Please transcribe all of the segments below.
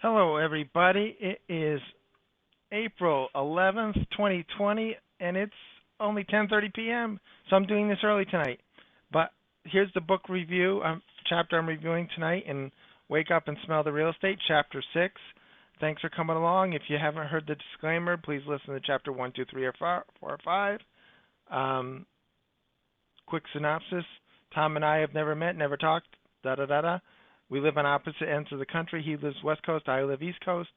Hello, everybody. It is April 11th, 2020, and it's only 10:30 p.m. So I'm doing this early tonight. But here's the book review chapter I'm reviewing tonight in Wake Up and Smell the Real Estate, Chapter 6. Thanks for coming along. If you haven't heard the disclaimer, please listen to Chapter 1, 2, 3, or 4, or 5. Um, Quick synopsis. Tom and I have never met, never talked, da da da da. We live on opposite ends of the country. He lives West Coast, I live East Coast.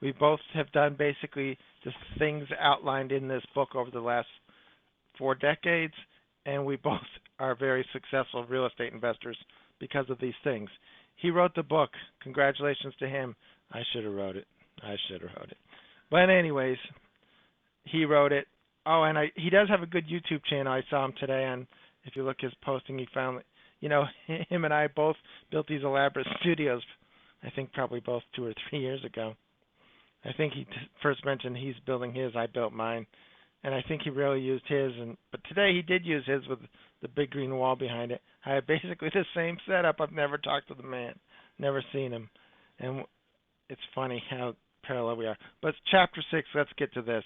We both have done basically the things outlined in this book over the last 4 decades, and we both are very successful real estate investors because of these things. He wrote the book. Congratulations to him. I should have wrote it. But anyways, he wrote it. Oh, and he does have a good YouTube channel. I saw him today on. If you look his posting, he found, him and I both built these elaborate studios. I think probably both 2 or 3 years ago. I think he first mentioned he's building his. I built mine, and I think he really used his. But today he did use his with the big green wall behind it. I have basically the same setup. I've never talked to the man, never seen him, and it's funny how parallel we are. But chapter 6. Let's get to this.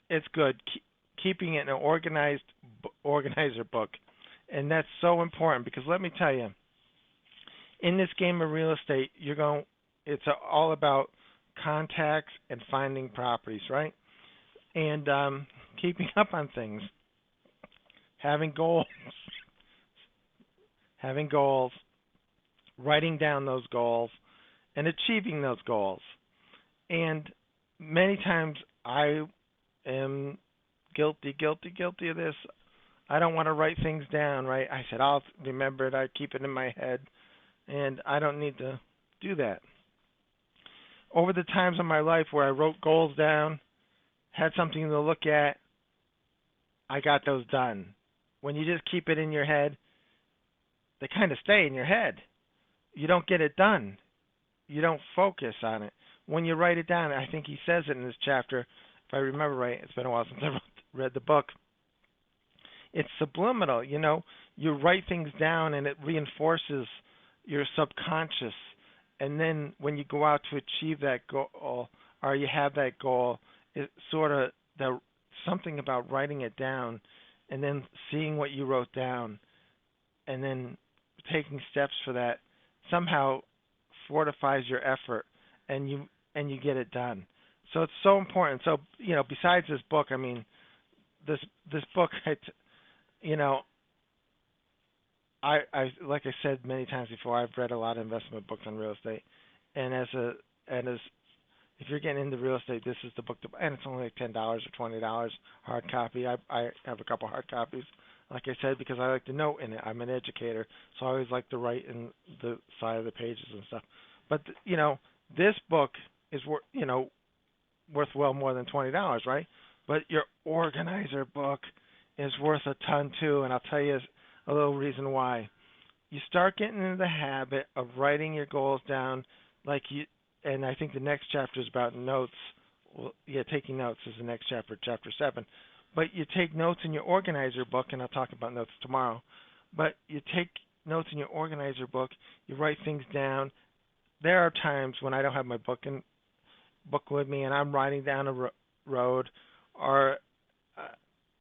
It's good keeping it in an organizer book, and that's so important because let me tell you, in this game of real estate, it's all about contacts and finding properties, right? And keeping up on things, having goals, having goals, writing down those goals, and achieving those goals. And many times I am guilty of this. I don't want to write things down, right? I said, I'll remember it. I keep it in my head, and I don't need to do that. Over the times of my life where I wrote goals down, had something to look at, I got those done. When you just keep it in your head, they kind of stay in your head. You don't get it done. You don't focus on it. When you write it down, I think he says it in this chapter, if I remember right. It's been a while since I read the book. It's subliminal, you write things down and it reinforces your subconscious. And then when you go out to achieve that goal or you have that goal, it's sort of something about writing it down and then seeing what you wrote down and then taking steps for that somehow fortifies your effort and you get it done. So it's so important. So, besides this book, this book, I like I said many times before, I've read a lot of investment books on real estate, and as if you're getting into real estate, this is the book and it's only like $10 or $20 hard copy. I have a couple hard copies, like I said, because I like to note in it. I'm an educator, so I always like to write in the side of the pages and stuff. But this book is worth well more than $20, right? But your organizer book is worth a ton too, and I'll tell you a little reason why. You start getting into the habit of writing your goals down, and I think the next chapter is about notes. Well, taking notes is the next chapter, chapter 7. But you take notes in your organizer book, and I'll talk about notes tomorrow. But you take notes in your organizer book, you write things down. There are times when I don't have my book with me, and I'm riding down a road, or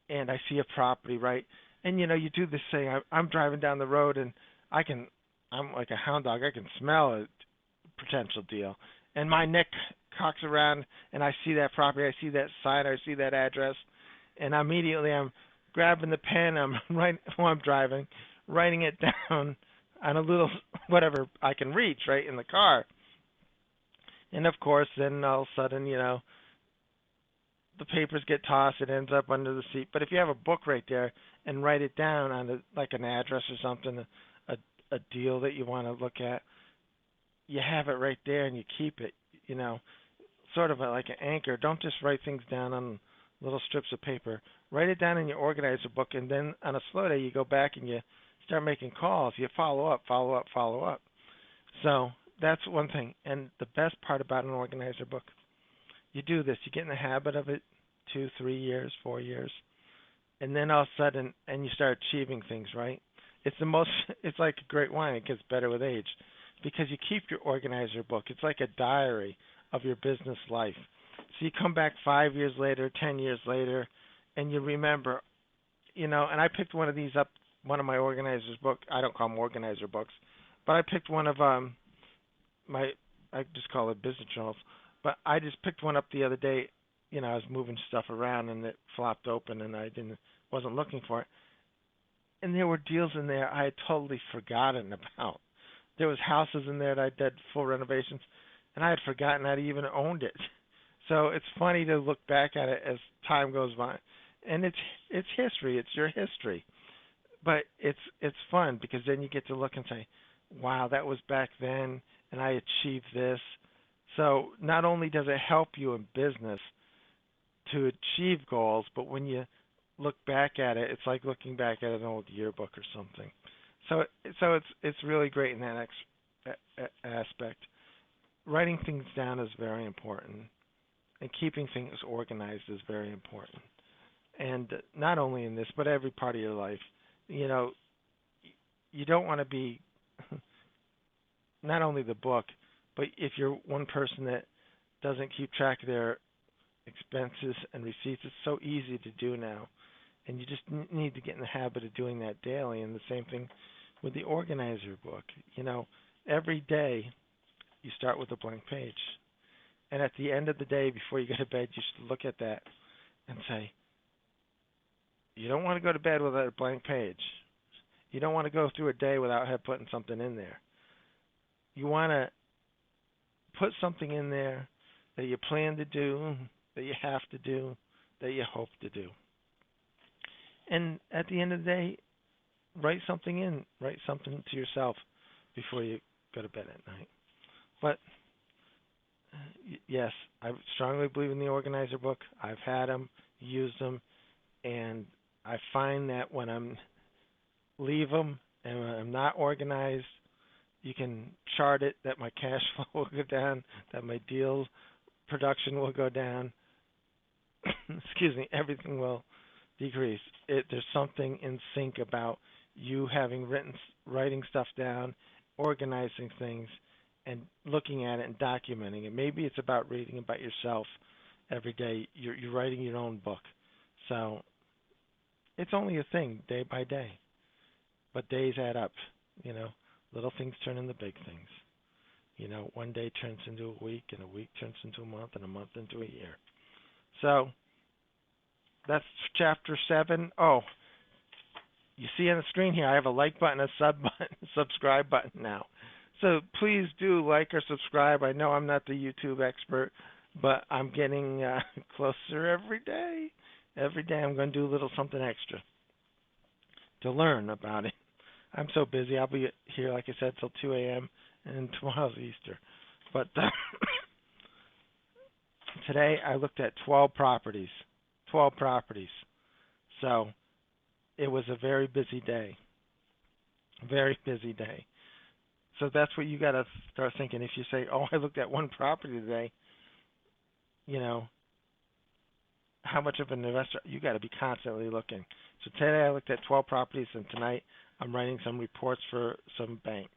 and I see a property, right? And you do this thing. I'm driving down the road, and I'm like a hound dog. I can smell a potential deal, and my neck cocks around, and I see that property. I see that sign. I see that address, and immediately I'm grabbing the pen. I'm while I'm driving, writing it down on a little whatever I can reach, right, in the car. And of course, then all of a sudden, the papers get tossed. It ends up under the seat. But if you have a book right there and write it down on like an address or something, a deal that you want to look at, you have it right there and you keep it. Sort of like an anchor. Don't just write things down on little strips of paper. Write it down in your organizer book, and then on a slow day, you go back and you start making calls. You follow up. So that's one thing. And the best part about an organizer book, you do this. You get in the habit of it 2, 3 years, 4 years, and then all of a sudden, and you start achieving things, right? It's like a great wine. It gets better with age. because you keep your organizer book. It's like a diary of your business life. So you come back 5 years later, 10 years later, and you remember, and I picked one of these up, one of my organizers book. I don't call them organizer books, but I picked one of my, I just call it business journals. But I just picked one up the other day. I was moving stuff around and it flopped open and I wasn't looking for it. And there were deals in there I had totally forgotten about. There was houses in there that I did full renovations, and I had forgotten I'd even owned it. So it's funny to look back at it as time goes by, and it's history. It's your history, but it's fun because then you get to look and say, "Wow, that was back then, and I achieved this." So not only does it help you in business to achieve goals, but when you look back at it, it's like looking back at an old yearbook or something. So it's really great in that aspect. Writing things down is very important, and keeping things organized is very important. And not only in this, but every part of your life. You know, you don't want to be not only the book, but if you're one person that doesn't keep track of their expenses and receipts, it's so easy to do now. And you just need to get in the habit of doing that daily. And the same thing with the organizer book. Every day you start with a blank page. And at the end of the day, before you go to bed, you should look at that and say, you don't want to go to bed without a blank page. You don't want to go through a day without putting something in there. You want to put something in there that you plan to do, that you have to do, that you hope to do. And at the end of the day, write something in. Write something to yourself before you go to bed at night. But yes, I strongly believe in the organizer book. I've had them, used them, and I find that when I'm leave them and when I'm not organized, you can chart it that my cash flow will go down, that my deal production will go down. Excuse me, everything will decrease. There's something in sync about you having writing stuff down, organizing things, and looking at it and documenting it. Maybe it's about reading about yourself every day. You're writing your own book. So it's only a thing day by day. But days add up, Little things turn into big things. One day turns into a week, and a week turns into a month, and a month into a year. So that's chapter 7. Oh, you see on the screen here, I have a like button, a subscribe button now. So please do like or subscribe. I know I'm not the YouTube expert, but I'm getting closer every day. Every day I'm going to do a little something extra to learn about it. I'm so busy. I'll be here, like I said, till 2 a.m. and tomorrow's Easter. But today I looked at 12 properties. 12 properties. So it was a very busy day. Very busy day. So that's what you got to start thinking. If you say, oh, I looked at one property today, how much of an investor, you got to be constantly looking. So today I looked at 12 properties, and tonight I'm writing some reports for some banks.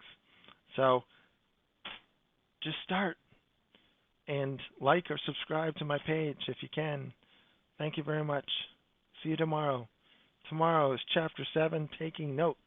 So just start and like or subscribe to my page if you can. Thank you very much. See you tomorrow. Tomorrow is chapter 7, taking notes.